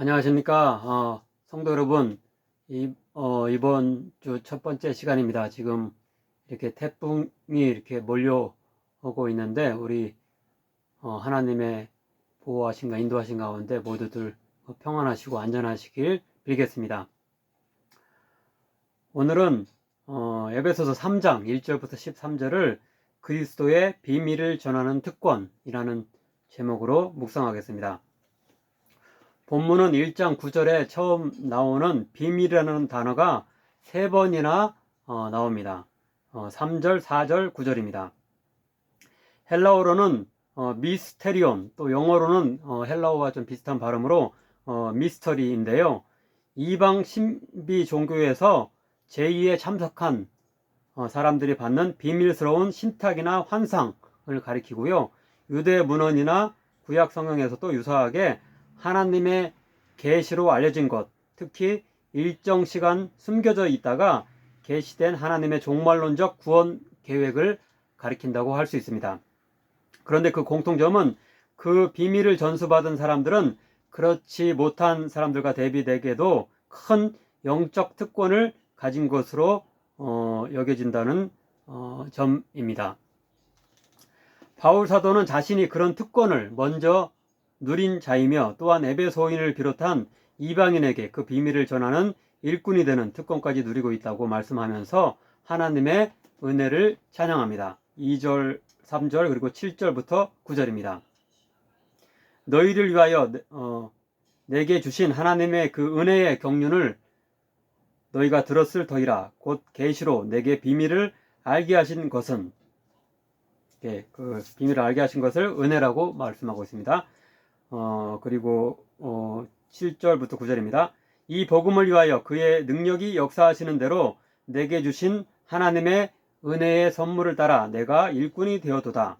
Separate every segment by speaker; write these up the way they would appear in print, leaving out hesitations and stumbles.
Speaker 1: 안녕하십니까. 성도 여러분. 이번 주 첫 번째 시간입니다. 지금 이렇게 태풍이 이렇게 몰려오고 있는데, 우리, 하나님의 보호하신 인도하신 가운데 모두들 평안하시고 안전하시길 빌겠습니다. 오늘은, 에베소서 3장 1절부터 13절을 그리스도의 비밀을 전하는 특권이라는 제목으로 묵상하겠습니다. 본문은 1장 9절에 처음 나오는 비밀이라는 단어가 3번이나 나옵니다. 3절, 4절, 9절입니다. 헬라어로는 미스테리온, 또 영어로는 헬라어와 좀 비슷한 발음으로 미스터리인데요. 이방 신비 종교에서 제2에 참석한 사람들이 받는 비밀스러운 신탁이나 환상을 가리키고요. 유대 문헌이나 구약 성경에서도 유사하게 하나님의 계시로 알려진 것, 특히 일정 시간 숨겨져 있다가 계시된 하나님의 종말론적 구원 계획을 가리킨다고 할 수 있습니다. 그런데 그 공통점은 그 비밀을 전수받은 사람들은 그렇지 못한 사람들과 대비되게도 큰 영적 특권을 가진 것으로 여겨진다는 점입니다. 바울 사도는 자신이 그런 특권을 먼저 누린 자이며, 또한 에베소인을 비롯한 이방인에게 그 비밀을 전하는 일꾼이 되는 특권까지 누리고 있다고 말씀하면서 하나님의 은혜를 찬양합니다. 2절, 3절 그리고 7절부터 9절입니다. 너희를 위하여 내게 주신 하나님의 그 은혜의 경륜을 너희가 들었을 터이라. 곧 계시로 내게 비밀을 알게 하신 것은, 그 비밀을 알게 하신 것을 은혜라고 말씀하고 있습니다. 그리고 7절부터 9절입니다. 이 복음을 위하여 그의 능력이 역사하시는 대로 내게 주신 하나님의 은혜의 선물을 따라 내가 일꾼이 되어도다.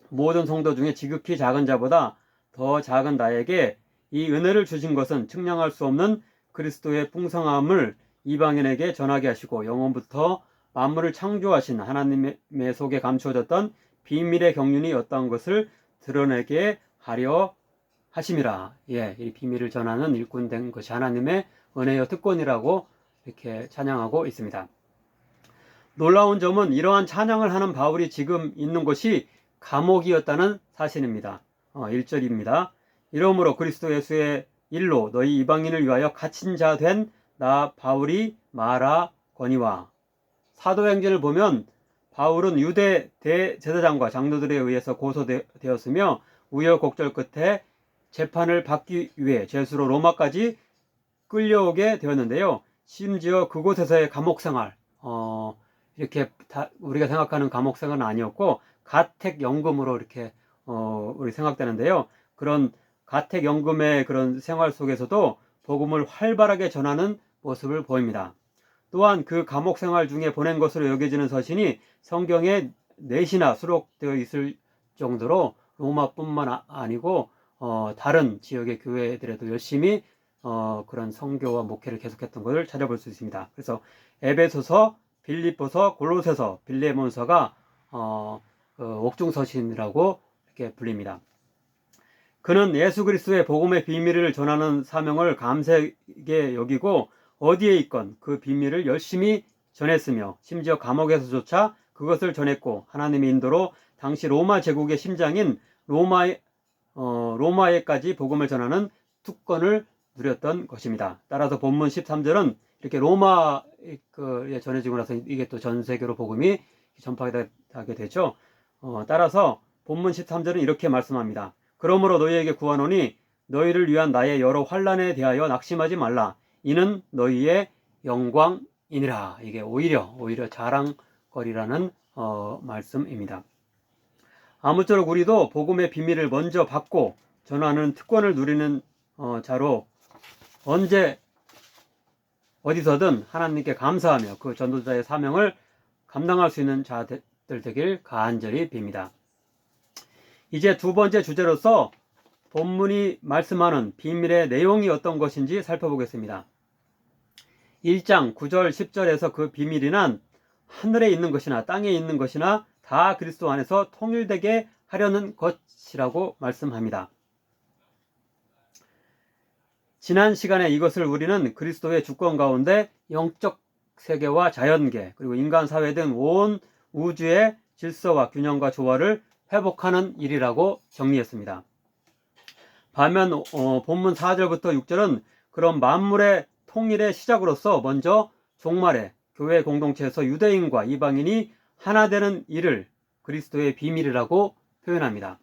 Speaker 1: 모든 성도 중에 지극히 작은 자보다 더 작은 나에게 이 은혜를 주신 것은 측량할 수 없는 그리스도의 풍성함을 이방인에게 전하게 하시고, 영원부터 만물을 창조하신 하나님의 속에 감추어졌던 비밀의 경륜이 어떠한 것을 드러내게 하려 하심이라. 이 비밀을 전하는 일꾼 된 것이 하나님의 은혜여 특권이라고 이렇게 찬양하고 있습니다. 놀라운 점은 이러한 찬양을 하는 바울이 지금 있는 곳이 감옥이었다는 사실입니다. 1절입니다. 이러므로 그리스도 예수의 일로 너희 이방인을 위하여 갇힌 자 된 나 바울이 말하거니와. 사도행전을 보면 바울은 유대 대제사장과 장로들에 의해서 고소되었으며 우여곡절 끝에 재판을 받기 위해 죄수로 로마까지 끌려오게 되었는데요. 심지어 그곳에서의 감옥생활, 이렇게 우리가 생각하는 감옥생활은 아니었고 가택연금으로 이렇게 우리 생각되는데요. 그런 가택연금의 그런 생활 속에서도 복음을 활발하게 전하는 모습을 보입니다. 또한 그 감옥생활 중에 보낸 것으로 여겨지는 서신이 성경에 4시나 수록되어 있을 정도로 로마뿐만 아니고 다른 지역의 교회들에도 열심히 그런 선교와 목회를 계속했던 것을 찾아볼 수 있습니다. 그래서 에베소서, 빌립보서, 골로새서, 빌레몬서가 옥중서신이라고 이렇게 불립니다. 그는 예수 그리스도의 복음의 비밀을 전하는 사명을 감사하게 여기고 어디에 있건 그 비밀을 열심히 전했으며, 심지어 감옥에서조차 그것을 전했고, 하나님의 인도로 당시 로마 제국의 심장인 로마에까지 복음을 전하는 특권을 누렸던 것입니다. 따라서 본문 13절은 이렇게 로마에 전해지고 나서 이게 또 전 세계로 복음이 전파하게 되죠. 따라서 본문 13절은 이렇게 말씀합니다. 그러므로 너희에게 구하노니 너희를 위한 나의 여러 환난에 대하여 낙심하지 말라. 이는 너희의 영광이니라. 이게 오히려 자랑거리라는 말씀입니다. 아무쪼록 우리도 복음의 비밀을 먼저 받고 전하는 특권을 누리는 자로 언제 어디서든 하나님께 감사하며 그 전도자의 사명을 감당할 수 있는 자들 되길 간절히 빕니다. 이제 두 번째 주제로서 본문이 말씀하는 비밀의 내용이 어떤 것인지 살펴보겠습니다. 1장 9절 10절에서 그 비밀이란 하늘에 있는 것이나 땅에 있는 것이나 다 그리스도 안에서 통일되게 하려는 것이라고 말씀합니다. 지난 시간에 이것을 우리는 그리스도의 주권 가운데 영적 세계와 자연계 그리고 인간 사회 등 온 우주의 질서와 균형과 조화를 회복하는 일이라고 정리했습니다. 반면 본문 4절부터 6절은 그런 만물의 통일의 시작으로서 먼저 종말에 교회 공동체에서 유대인과 이방인이 하나 되는 일을 그리스도의 비밀이라고 표현합니다.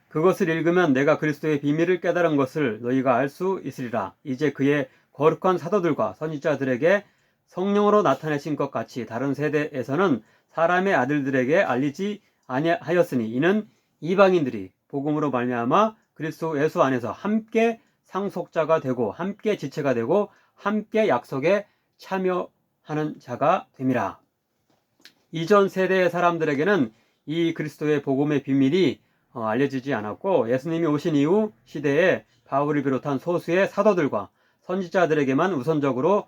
Speaker 1: 그것을 읽으면 내가 그리스도의 비밀을 깨달은 것을 너희가 알 수 있으리라. 이제 그의 거룩한 사도들과 선지자들에게 성령으로 나타내신 것 같이 다른 세대에서는 사람의 아들들에게 알리지 아니하였으니 이는 이방인들이 복음으로 말미암아 그리스도 예수 안에서 함께 상속자가 되고 함께 지체가 되고 함께 약속에 참여하는 자가 됨이라. 이전 세대의 사람들에게는 이 그리스도의 복음의 비밀이 알려지지 않았고 예수님이 오신 이후 시대에 바울을 비롯한 소수의 사도들과 선지자들에게만 우선적으로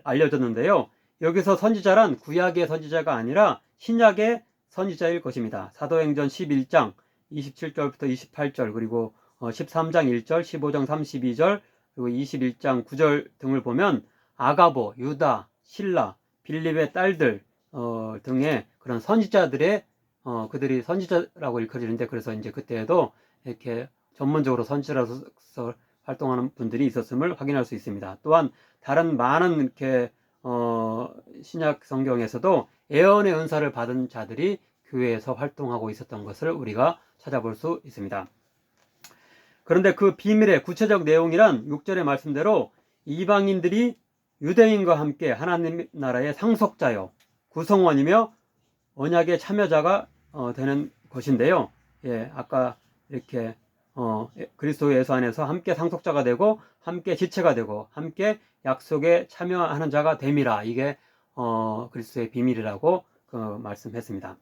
Speaker 1: 알려졌는데요. 여기서 선지자란 구약의 선지자가 아니라 신약의 선지자일 것입니다. 사도행전 11장 27절부터 28절 그리고 13장 1절, 15장 32절 그리고 21장 9절 등을 보면 아가보, 유다, 실라, 빌립의 딸들 등의 그런 선지자들의 그들이 선지자라고 일컬어지는데 그래서 이제 그때에도 이렇게 전문적으로 선지자로서 활동하는 분들이 있었음을 확인할 수 있습니다. 또한 다른 많은 이렇게 신약 성경에서도 예언의 은사를 받은 자들이 교회에서 활동하고 있었던 것을 우리가 찾아볼 수 있습니다. 그런데 그 비밀의 구체적 내용이란 6절의 말씀대로 이방인들이 유대인과 함께 하나님 나라의 상속자요 구성원이며 언약의 참여자가 되는 것인데요. 예, 아까 이렇게 그리스도 예수 안에서 함께 상속자가 되고 함께 지체가 되고 함께 약속에 참여하는 자가 됨이라. 이게 그리스도의 비밀이라고 말씀했습니다.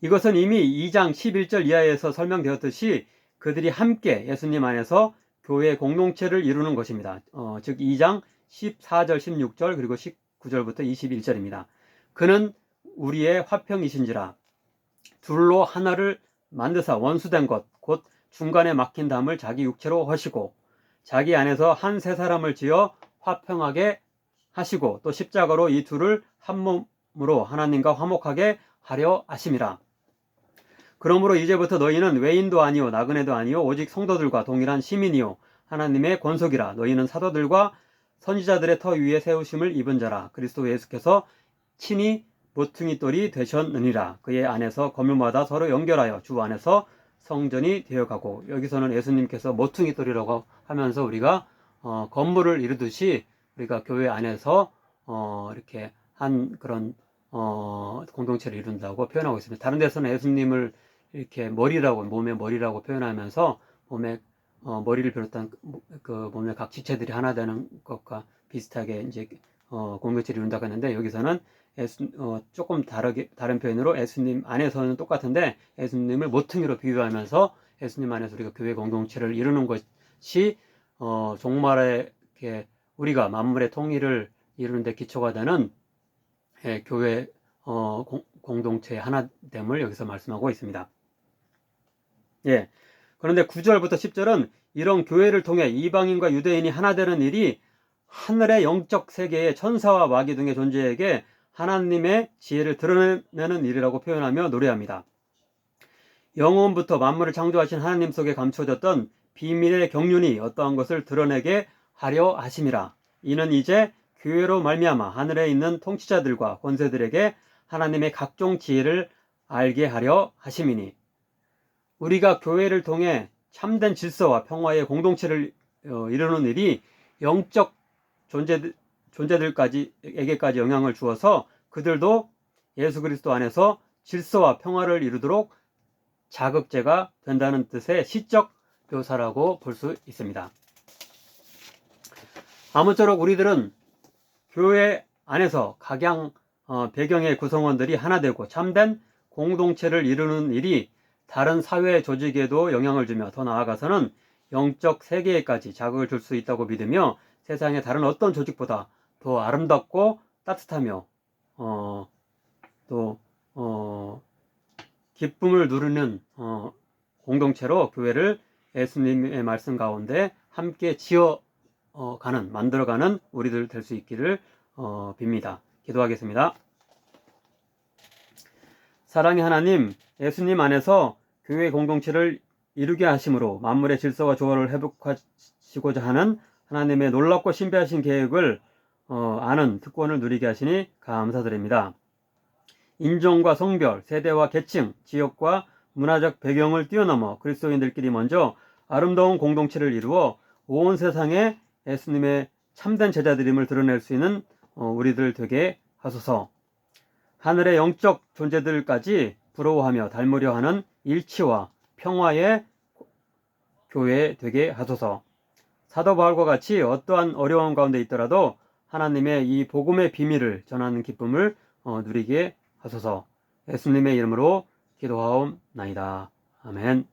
Speaker 1: 이것은 이미 2장 11절 이하에서 설명되었듯이 그들이 함께 예수님 안에서 교회 공동체를 이루는 것입니다. 즉 2장 14절 16절 그리고 19절부터 21절입니다. 그는 우리의 화평이신지라 둘로 하나를 만드사 원수된 것 곧 중간에 막힌 담을 자기 육체로 하시고 자기 안에서 한 세 사람을 지어 화평하게 하시고 또 십자가로 이 둘을 한 몸으로 하나님과 화목하게 하려 하심이라. 그러므로 이제부터 너희는 외인도 아니요 나그네도 아니요 오직 성도들과 동일한 시민이요 하나님의 권속이라. 너희는 사도들과 선지자들의 터 위에 세우심을 입은 자라. 그리스도 예수께서 친히 모퉁이 돌이 되셨느니라. 그의 안에서 건물마다 서로 연결하여 주 안에서 성전이 되어가고. 여기서는 예수님께서 모퉁이 돌이라고 하면서 우리가 건물을 이루듯이 우리가 교회 안에서 이렇게 한 그런 공동체를 이룬다고 표현하고 있습니다. 다른 데서는 예수님을 이렇게 머리라고 몸의 머리라고 표현하면서 몸의 머리를 비롯한 그 몸의 각 지체들이 하나 되는 것과 비슷하게 이제 공동체를 이룬다고 했는데 여기서는 조금 다른 표현으로 예수님 안에서는 똑같은데 예수님을 모퉁이로 비유하면서 예수님 안에서 우리가 교회 공동체를 이루는 것이 종말에 이렇게 우리가 만물의 통일을 이루는 데 기초가 되는 교회 공동체의 하나됨을 여기서 말씀하고 있습니다. 예. 그런데 9절부터 10절은 이런 교회를 통해 이방인과 유대인이 하나 되는 일이 하늘의 영적 세계의 천사와 마귀 등의 존재에게 하나님의 지혜를 드러내는 일이라고 표현하며 노래합니다. 영원부터 만물을 창조하신 하나님 속에 감춰졌던 비밀의 경륜이 어떠한 것을 드러내게 하려 하심이라. 이는 이제 교회로 말미암아 하늘에 있는 통치자들과 권세들에게 하나님의 각종 지혜를 알게 하려 하심이니. 우리가 교회를 통해 참된 질서와 평화의 공동체를 이루는 일이 영적 존재들에게까지 영향을 주어서 그들도 예수 그리스도 안에서 질서와 평화를 이루도록 자극제가 된다는 뜻의 시적 묘사라고 볼 수 있습니다. 아무쪼록 우리들은 교회 안에서 각양 배경의 구성원들이 하나 되고 참된 공동체를 이루는 일이 다른 사회 조직에도 영향을 주며 더 나아가서는 영적 세계에까지 자극을 줄 수 있다고 믿으며 세상의 다른 어떤 조직보다 더 아름답고 따뜻하며 또 기쁨을 누리는 공동체로 교회를 예수님의 말씀 가운데 함께 만들어가는 우리들 될 수 있기를 빕니다. 기도하겠습니다. 사랑의 하나님, 예수님 안에서 교회 공동체를 이루게 하심으로 만물의 질서와 조화를 회복하시고자 하는 하나님의 놀랍고 신비하신 계획을 아는 특권을 누리게 하시니 감사드립니다. 인종과 성별, 세대와 계층, 지역과 문화적 배경을 뛰어넘어 그리스도인들끼리 먼저 아름다운 공동체를 이루어 온 세상에 예수님의 참된 제자들임을 드러낼 수 있는 우리들 되게 하소서. 하늘의 영적 존재들까지 부러워하며 닮으려 하는 일치와 평화의 교회 되게 하소서. 사도 바울과 같이 어떠한 어려움 가운데 있더라도 하나님의 이 복음의 비밀을 전하는 기쁨을 누리게 하소서. 예수님의 이름으로 기도하옵나이다. 아멘.